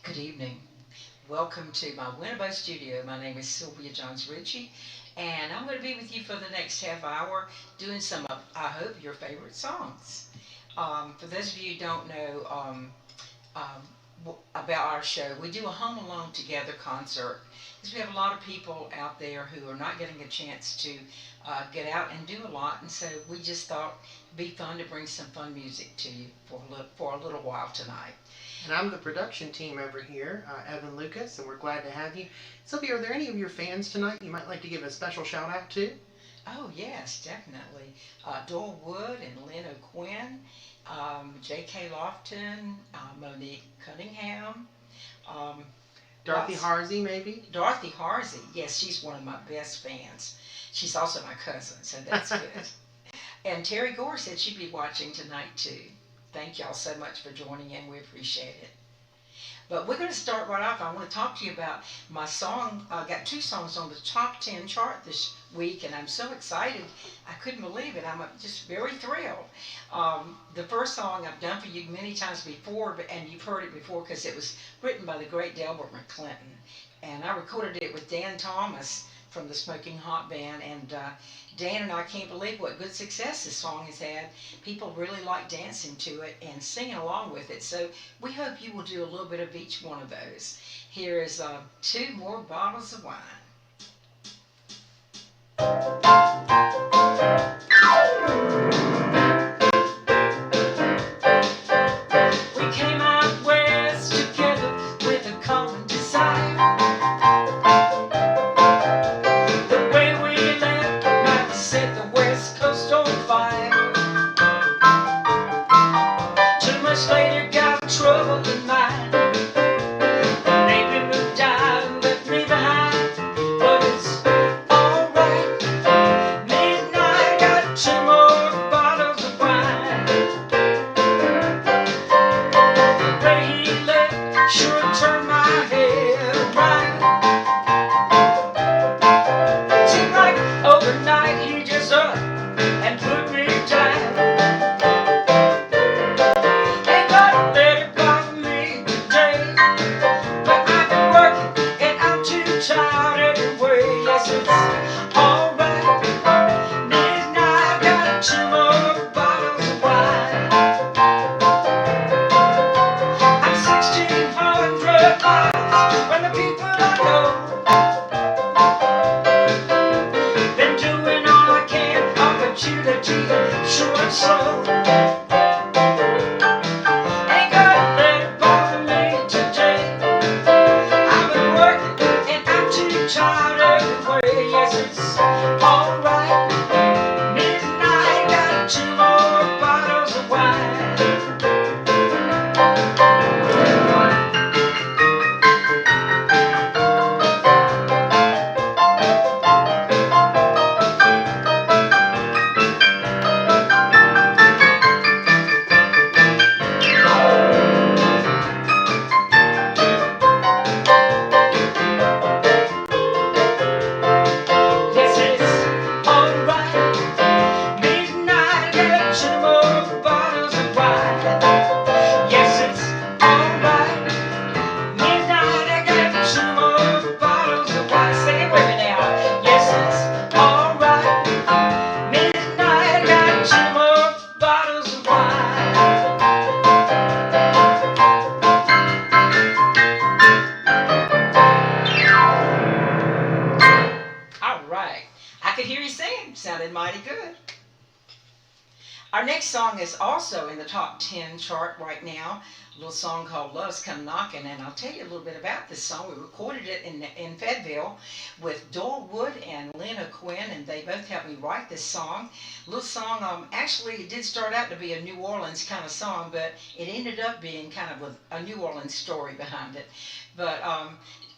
Good evening. Welcome to my Winnebago studio. My name is Sylvia Ritchie, and I'm going to be with you for the next half hour doing some of, I hope, your favorite songs. For those of you who don't know about our show, we do a Home Alone Together concert because we have a lot of people out there who are not getting a chance to get out and do a lot, and so we just thought it'd be fun to bring some fun music to you for a little while tonight. And I'm the production team over here, Evan Lucas, and we're glad to have you. Sylvia, are there any of your fans tonight you might like to give a special shout out to? Oh, yes, definitely. Doyle Wood and Lynn O'Quinn, J.K. Lofton, Monique Cunningham, um, Dorothy lots. Harsey, maybe? Dorothy Harsey, yes, she's one of my best fans. She's also my cousin, so that's good. And Terry Gore said she'd be watching tonight, too. Thank y'all so much for joining in. We appreciate it. But we're going to start right off. I want to talk to you about my song. I got two songs on the top 10 chart this week, and I'm so excited. I couldn't believe it. I'm just very thrilled. The first song I've done for you many times before, and you've heard it before because it was written by the great Delbert McClinton. And I recorded it with Dan Thomas from the Smoking Hot Band, and Dan and I can't believe what good success this song has had. People really like dancing to it and singing along with it, so we hope you will do a little bit of each one of those. Here is two more bottles of wine. We came out west together with a common desire. The way we left might set the west coast on fire. 2 months later, got trouble in mind. Maybe moved out and left me behind, but it's alright. Midnight, got 2 more bottles of wine. The way he left sure turned my head around. Seemed like overnight he just up and put me down. Ain't gonna let it bother me today, but I've been working and I'm too tired anyway. Yes, it's alright. Midnight, got 2 more bottles of wine. I'm 1,600 miles when the people I know been doing all I can. Opportunity sure and slow. Ain't gonna let it bother me today. I've been working and I'm too tired anyway. Yes, it's alright. Midnight, got 2 more bottles of wine. Yes, it's alright. Midnight, got 2 more bottles of wine. Yes, it's alright. Midnight, I got 2 more bottles of wine. Sing it with me now. Yes, it's alright. Midnight, I got 2 more bottles of wine. All right. I could hear you singing. Sounded mighty good. Our next song is also in the top 10 chart right now. A little song called Love's Come Knockin', and I'll tell you a little bit about this song. We recorded it in Fayetteville with Doyle Wood and Lynn O'Quinn, and they both helped me write this song. A little song, actually it did start out to be a New Orleans kind of song, but it ended up being kind of a New Orleans story behind it. But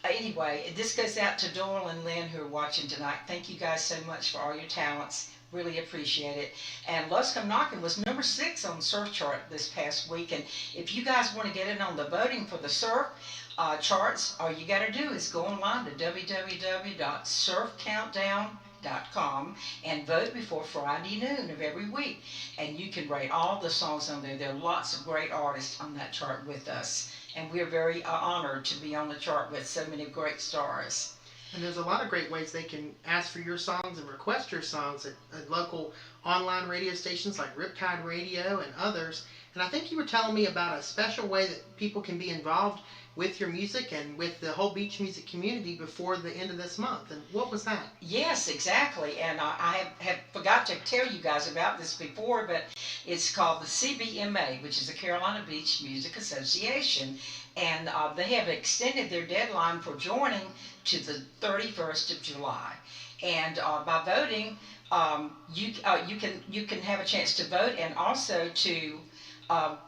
anyway, this goes out to Doyle and Lynn who are watching tonight. Thank you guys so much for all your talents. Really appreciate it. And Love's Come Knockin' was number 6 on the surf chart this past week. And if you guys want to get in on the voting for the surf charts, all you got to do is go online to www.surfcountdown.com KamiCA.com and vote before Friday noon of every week. And you can rate all the songs on there. There are lots of great artists on that chart with us. And we're very honored to be on the chart with so many great stars. And there's a lot of great ways they can ask for your songs and request your songs at local online radio stations like Riptide Radio and others. And I think you were telling me about a special way that people can be involved with your music and with the whole beach music community before the end of this month. And what was that? Yes, exactly. And I have forgot to tell you guys about this before, but it's called the CBMA, which is the Carolina Beach Music Association. And they have extended their deadline for joining to the 31st of July. And by voting, you can have a chance to vote and also to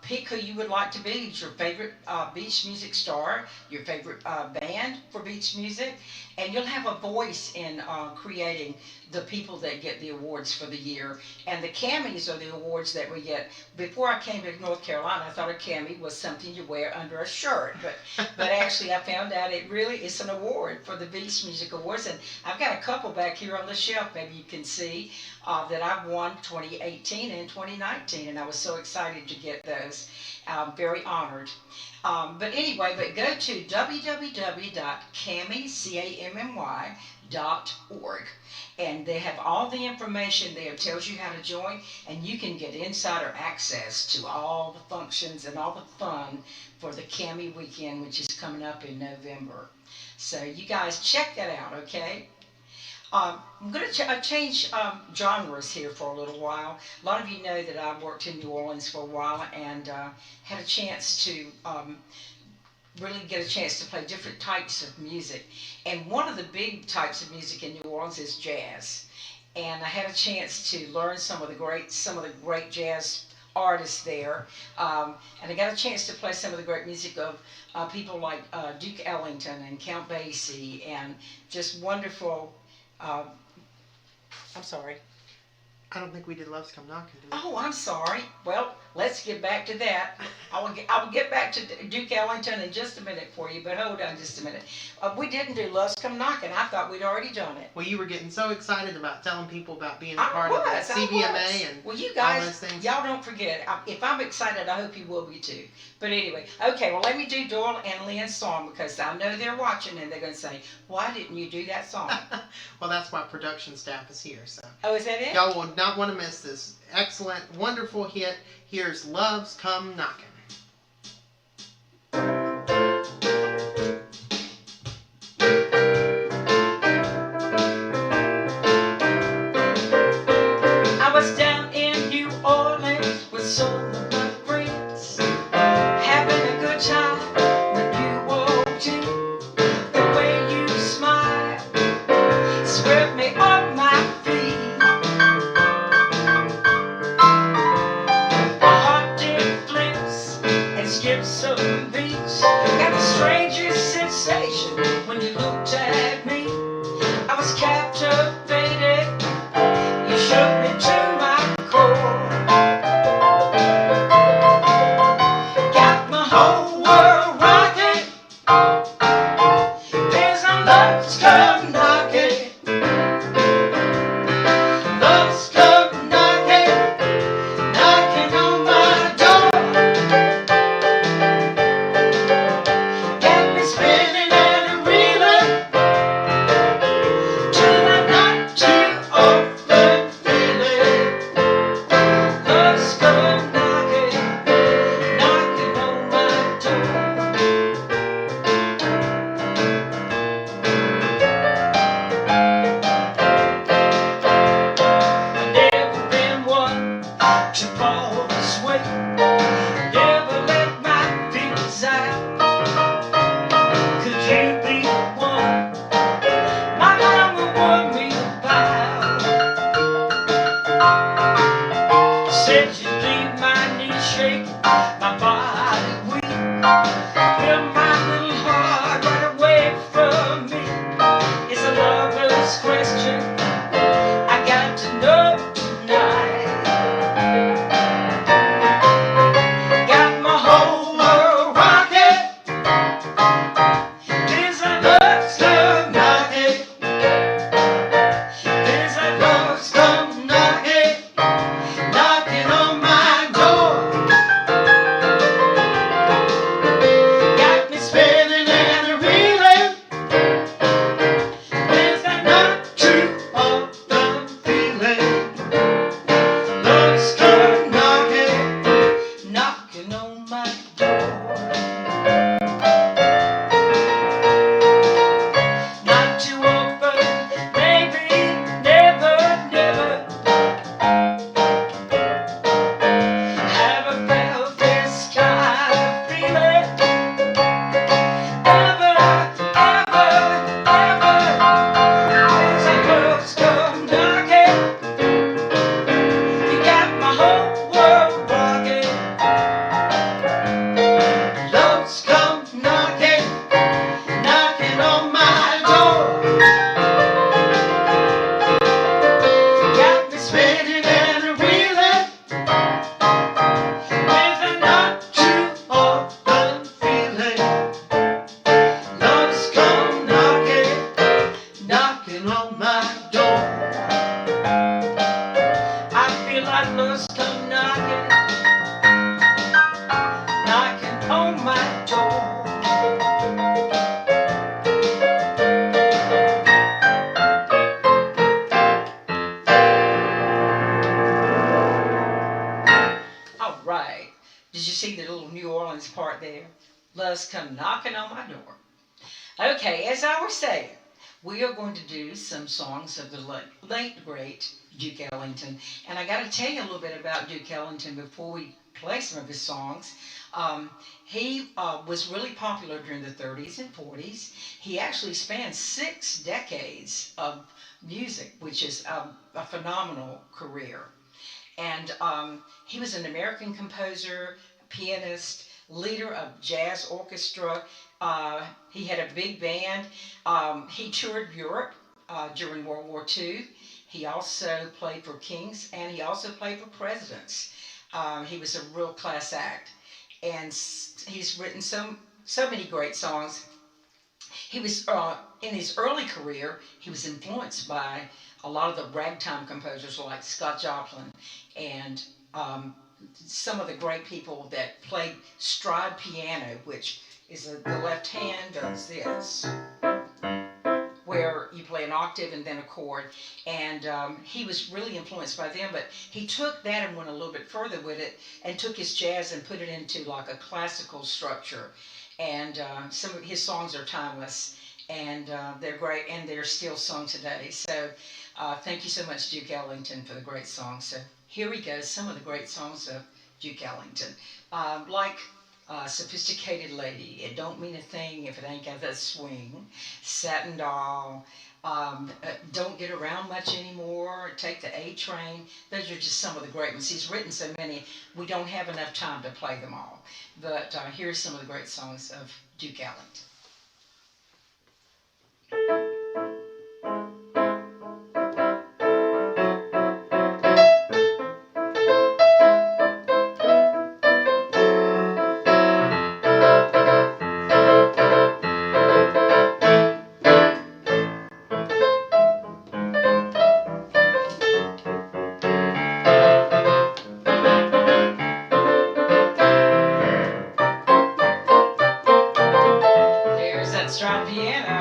pick who you would like to be. It's your favorite beach music star, your favorite band for beach music, and you'll have a voice in creating the people that get the awards for the year. And the camis are the awards that we get. Before I came to North Carolina, I thought a cami was something you wear under a shirt, but actually I found out it really is an award for the Beach Music Awards. And I've got a couple back here on the shelf, maybe you can see, that I've won 2018 and 2019, and I was so excited to get those. I'm very honored. But anyway, go to www.cammy.org, and they have all the information there. It tells you how to join, and you can get insider access to all the functions and all the fun for the Cammy weekend, which is coming up in November. So you guys check that out, okay? I'm going to change genres here for a little while. A lot of you know that I've worked in New Orleans for a while and had a chance to really get a chance to play different types of music. And one of the big types of music in New Orleans is jazz. And I had a chance to learn some of the great jazz artists there. And I got a chance to play some of the great music of people like Duke Ellington and Count Basie and just wonderful. I'm sorry. I don't think we did Love's Come Knocking, did we? Oh, I'm sorry. Well, let's get back to that. I will get back to Duke Ellington in just a minute for you, but hold on just a minute. We didn't do Love's Come Knocking. I thought we'd already done it. Well, you were getting so excited about telling people about being a part of the CBMA and well, you guys, all those things. Y'all don't forget. If I'm excited, I hope you will be too. But anyway, okay, well, let me do Doyle and Lynn's song because I know they're watching and they're going to say, why didn't you do that song? Well, that's why production staff is here. So. Oh, is that it? Y'all will not want to miss this excellent, wonderful hit. Here's Love's Come Knocking. I was down in New Orleans with some of my friends, having a good time when you walked in. The way you smiled swept me off my feet. My heart did flips and skipped some beats. Got the strangest sensation when you looked at me. I was captivated. You shook me to my core. Got my whole world rocking. There's a love's come knocking. Love's come knocking, knocking on my door. Got me spinning and reeling till I knocked you off the feeling. Love's come knocking, knocking on my door. I've never been one to fall this way. Never let my feelings out. Could you be the one my mama warned me about? Said you'd leave my knees shaking, my body weak. Feel my little heart right away from me. It's a lover's question I got to know tonight. Got my whole world rocking. There's a love's come knocking. There's on my door. All right. Did you see the little New Orleans part there? Love's come knocking on my door. Okay, as I was saying, we are going to do some songs of the late great Duke Ellington. And I got to tell you a little bit about Duke Ellington before we play some of his songs. He was really popular during the 30s and 40s. He actually spanned 6 decades of music, which is a phenomenal career. And he was an American composer, pianist, leader of jazz orchestra. He had a big band. He toured Europe during World War II. He also played for kings, and he also played for presidents. He was a real class act, and he's written so many great songs. He was in his early career, he was influenced by a lot of the ragtime composers like Scott Joplin and some of the great people that played stride piano, which is the left hand does this, where you play an octave and then a chord. And he was really influenced by them, but he took that and went a little bit further with it and took his jazz and put it into like a classical structure. And some of his songs are timeless, and they're great, and they're still sung today. So thank you so much, Duke Ellington, for the great songs. So here we go, some of the great songs of Duke Ellington. Like Sophisticated Lady, It Don't Mean a Thing If It Ain't Got That Swing, Satin Doll, Don't Get Around Much Anymore, Take the A Train. Those are just some of the great ones. He's written so many, we don't have enough time to play them all. But here's some of the great songs of Duke Ellington. There's that strong piano.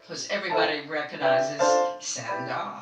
Because everybody recognizes Satin Doll.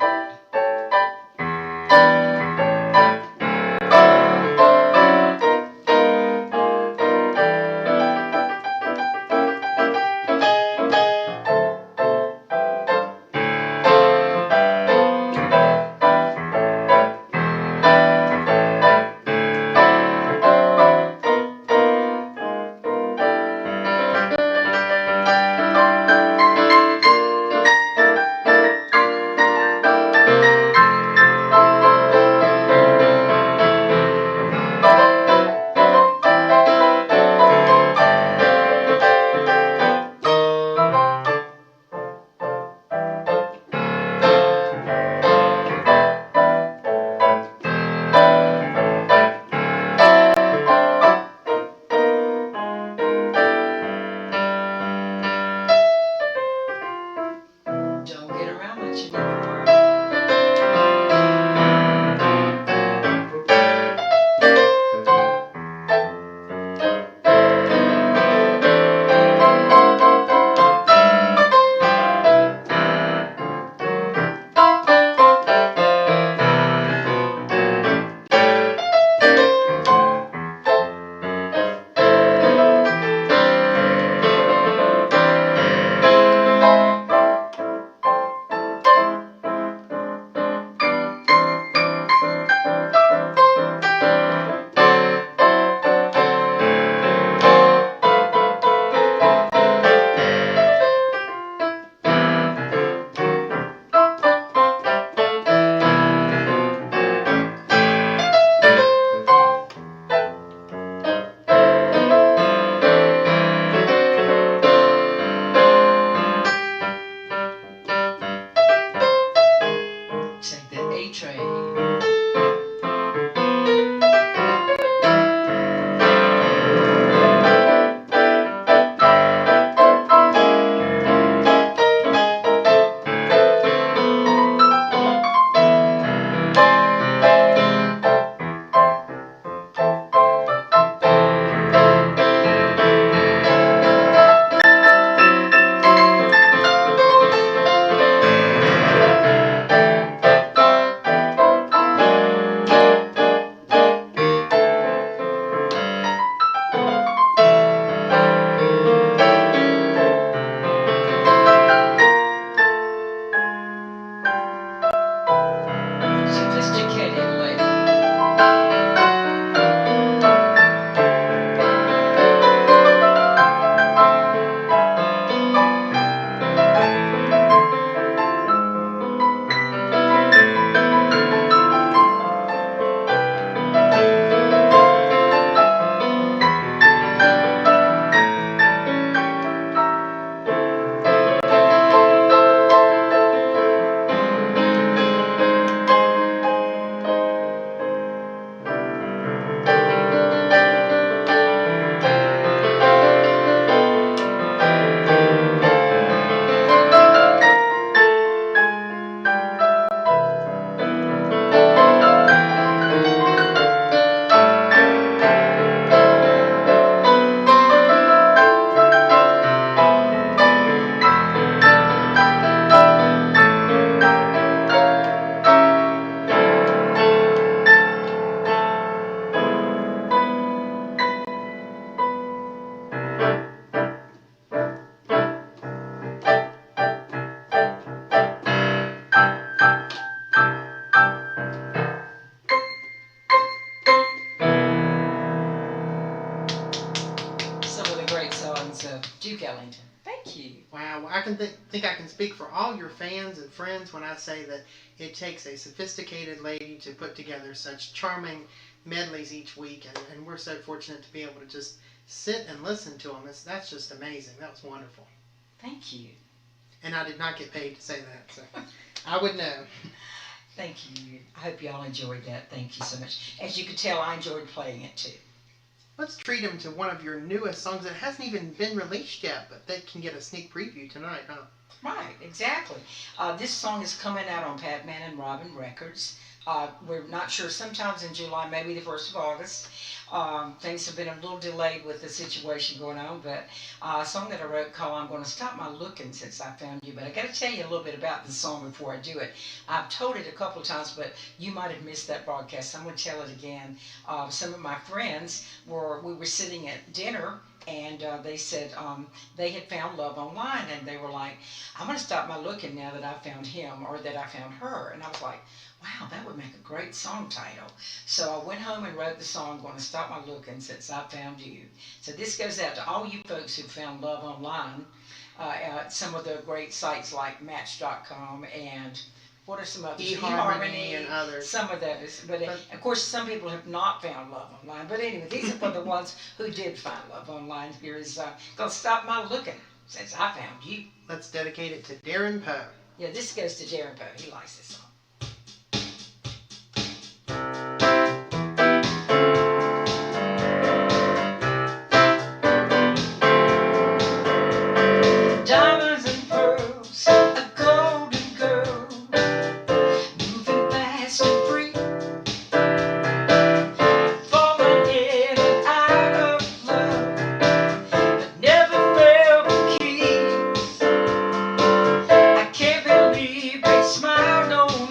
Some of the great songs of Duke Ellington. Thank you. Wow, I can think I can speak for all your fans and friends when I say that it takes a sophisticated lady to put together such charming medleys each week, and we're so fortunate to be able to just sit and listen to them. That's just amazing. That was wonderful. Thank you. And I did not get paid to say that, so I would know. Thank you. I hope y'all enjoyed that. Thank you so much. As you could tell, I enjoyed playing it too. Let's treat them to one of your newest songs that hasn't even been released yet, but they can get a sneak preview tonight, huh? Right, exactly. This song is coming out on Pat Man and Robin Records. We're not sure, sometimes in July, maybe the 1st of August. Things have been a little delayed with the situation going on, but a song that I wrote called I'm Going to Stop My Looking Since I Found You. But I got to tell you a little bit about the song before I do it. I've told it a couple of times, but you might have missed that broadcast. I'm going to tell it again. Some of my friends we were sitting at dinner, and they said they had found love online, and they were like, I'm going to stop my looking now that I found him or that I found her. And I was like, wow, that would make a great song title. So I went home and wrote the song, Going to Stop My Looking Since I Found You. So this goes out to all you folks who found love online at some of the great sites like Match.com and what are some others? eHarmony and others. Some of those. But of course, some people have not found love online. But anyway, these are for the ones who did find love online. Here is Going to Stop My Looking Since I Found You. Let's dedicate it to Darren Poe. Yeah, this goes to Darren Poe. He likes this song. Diamonds and pearls, a golden girl, moving fast and free, falling in and out of love, but never felt the keys. I can't believe they smiled on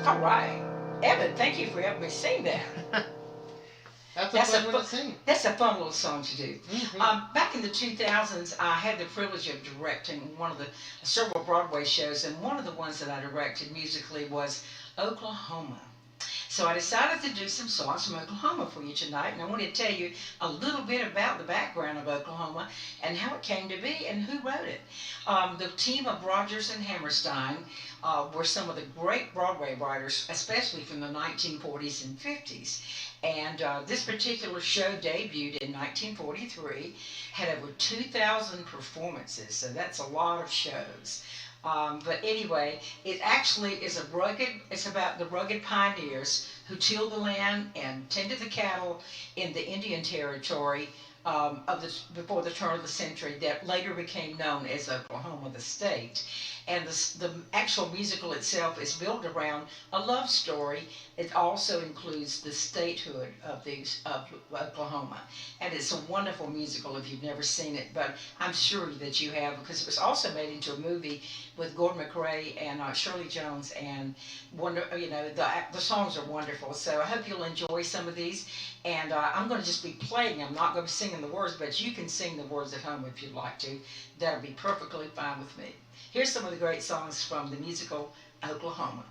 All right. Evan, thank you for helping me sing that. That's a That's a fun one to sing. that's a fun little song to do. Hmm. Back in the 2000s, I had the privilege of directing one of the several Broadway shows, and one of the ones that I directed musically was Oklahoma. So I decided to do some songs from Oklahoma for you tonight, and I want to tell you a little bit about the background of Oklahoma and how it came to be and who wrote it. The team of Rogers and Hammerstein were some of the great Broadway writers, especially from the 1940s and 50s. And this particular show debuted in 1943, had over 2,000 performances, so that's a lot of shows. But anyway, it actually is it's about the rugged pioneers who tilled the land and tended the cattle in the Indian Territory before the turn of the century that later became known as Oklahoma, the state. And the actual musical itself is built around a love story. It also includes the statehood of Oklahoma. And it's a wonderful musical if you've never seen it, but I'm sure that you have because it was also made into a movie with Gordon McRae and Shirley Jones, and the songs are wonderful. So I hope you'll enjoy some of these. And I'm going to just be playing. I'm not going to be singing the words, but you can sing the words at home if you'd like to. That'll be perfectly fine with me. Here's some of the great songs from the musical Oklahoma.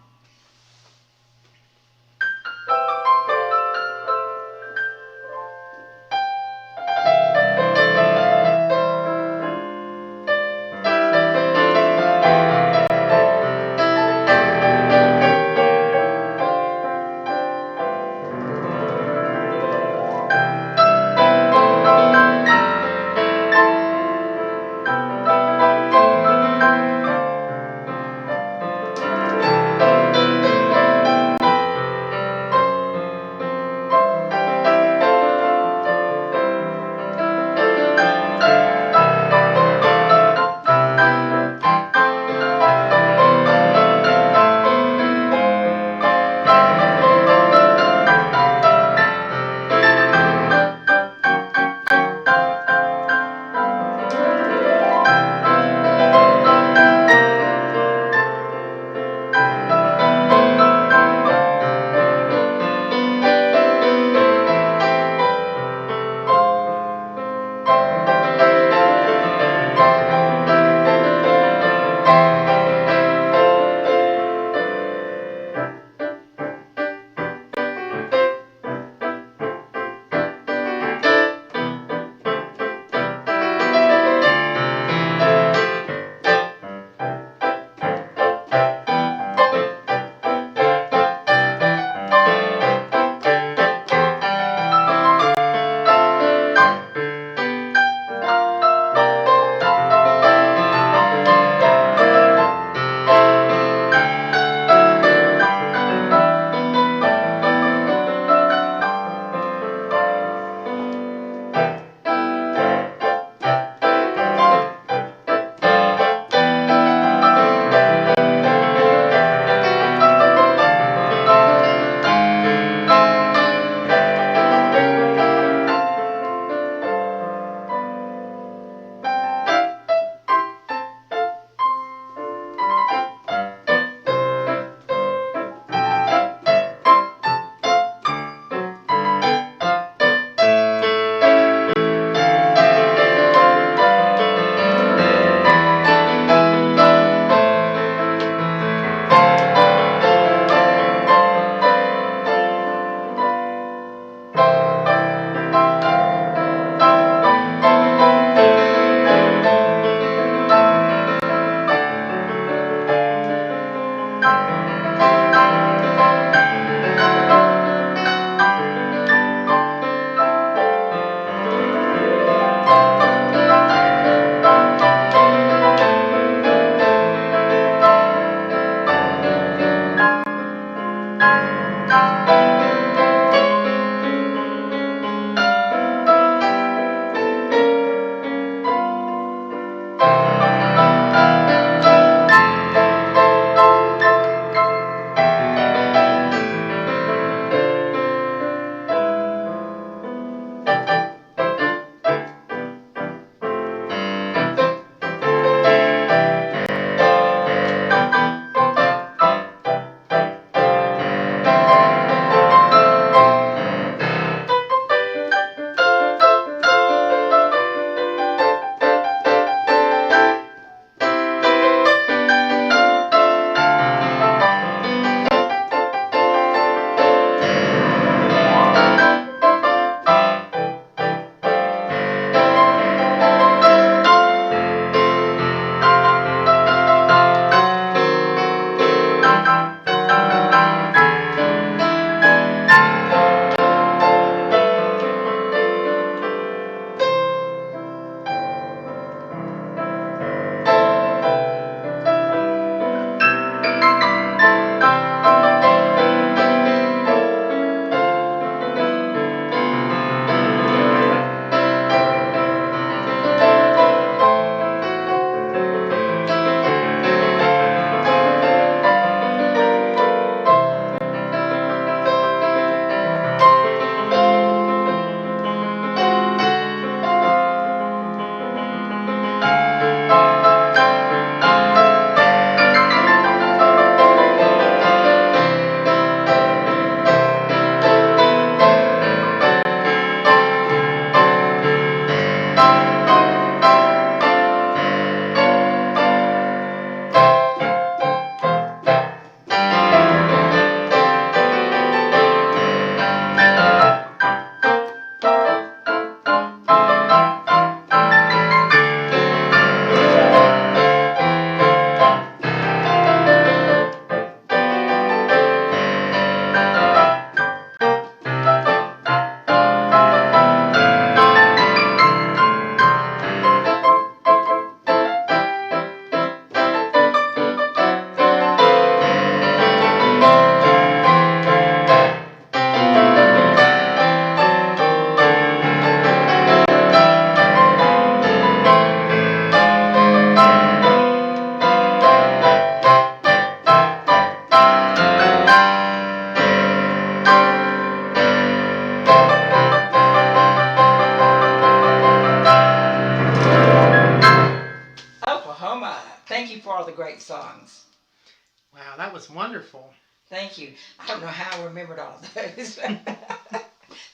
wonderful. Thank you. I don't know how I remembered all of those.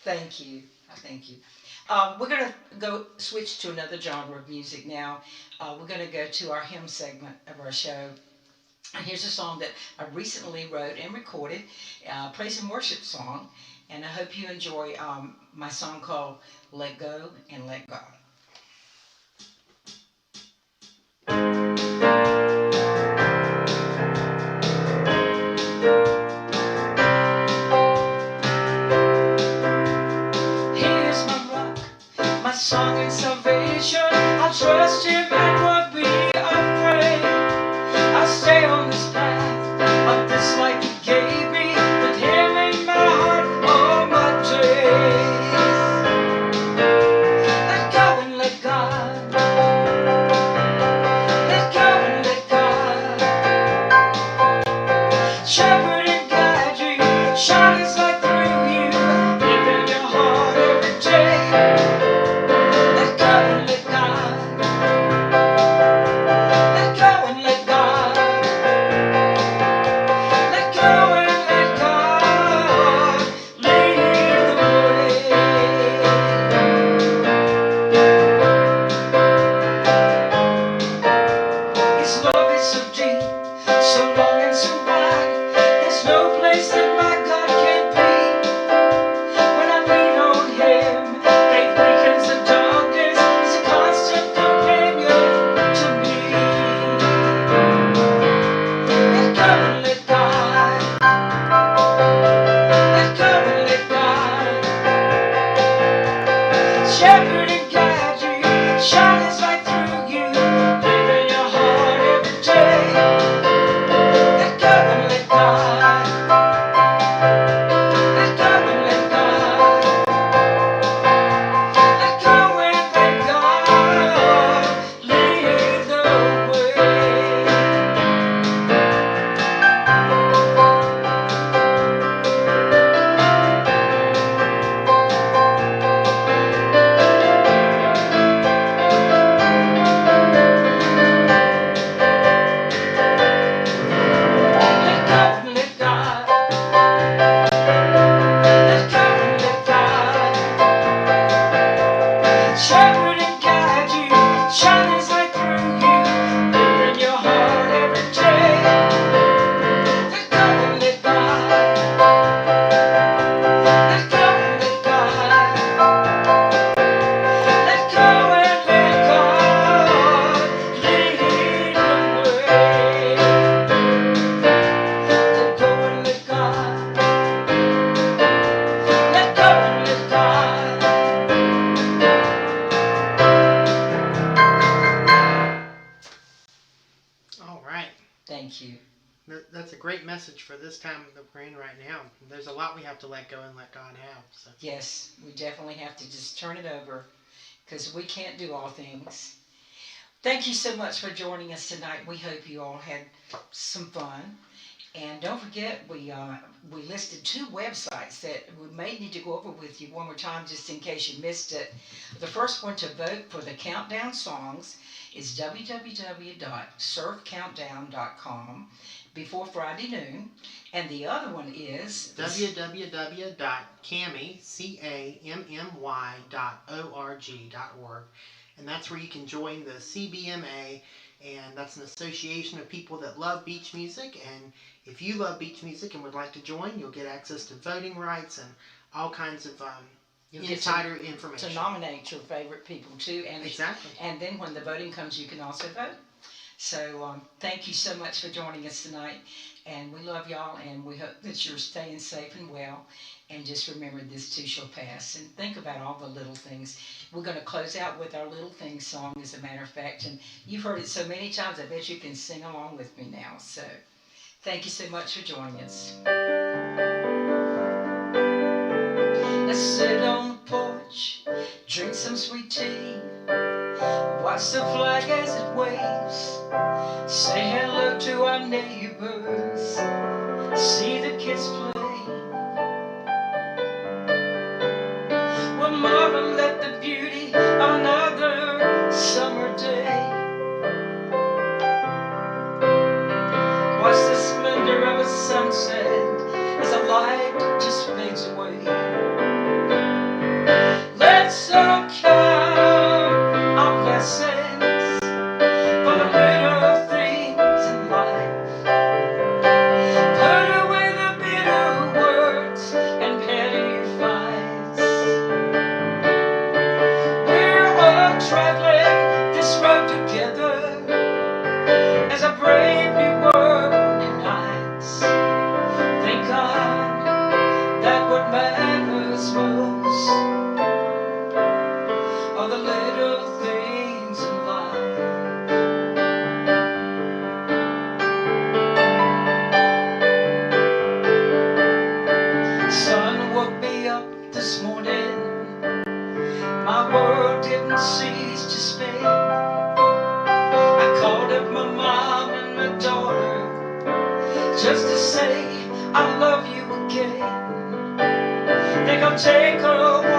Thank you. Thank you. We're going to go switch to another genre of music now. We're going to go to our hymn segment of our show. And here's a song that I recently wrote and recorded, praise and worship song. And I hope you enjoy my song called Let Go and Let God. Here's my rock, my song and salvation. I'll trust Him and won't be afraid. I'll stay on this path of this life He gave me, with Him in my heart all my days. Let go and let God. Let go and let God. Shepherd and guide you, shine His light through you, live in your heart every day. Let go and let God. Let go and let God. Let go and let God lead the way. His love is so deep, so long and so wide. There's no place that my God can't be. When I lean on Him, faith weakens the darkness. He's a constant companion to me. Let go and let God. Let go and let God. Shepherd and guide you, shine His light through you, live in your heart every day. Let go and let God. Let go and let God. Let go and let God lead the way. Let go and let God. Let go and let God. Shepherd and guide you, shine His light through you, live in your heart every day. Let go and let God. Let go and let God. Let go and let God lead the way. Let go and let God. Let go and let God. All right. Thank you. That's a great message for this time that we're in right now. There's a lot we have to let go and let God have. So. Yes, we definitely have to just turn it over because we can't do all things. Thank you so much for joining us tonight. We hope you all had some fun. And don't forget, we listed 2 websites that we may need to go over with you one more time just in case you missed it. The first one to vote for the countdown songs is www.surfcountdown.com before Friday noon. And the other one is www.cammy.org. And that's where you can join the CBMA, and that's an association of people that love beach music. And if you love beach music and would like to join, you'll get access to voting rights and all kinds of insider information. To nominate your favorite people too. And exactly. And then when the voting comes, you can also vote. So thank you so much for joining us tonight. And we love y'all, and we hope that you're staying safe and well. And just remember, this too shall pass. And think about all the little things. We're going to close out with our Little Things song, as a matter of fact. And you've heard it so many times, I bet you can sing along with me now. So thank you so much for joining us. Let's sit on the porch, drink some sweet tea, watch the flag as it waves, say hello to our neighbors, see the kids play. We'll marvel at the beauty of another summer day. Watch the splendor of a summer light just fades away. Let's all count our blessings for the little things in life. Put away the bitter words and petty fights. We're all traveling this road together as a brave new world unites. Thank God that what matters most are the little things in life. The sun woke me up this morning. My world didn't cease to spin. I called up my mom and my daughter just to say I love you again. Think I'll take her away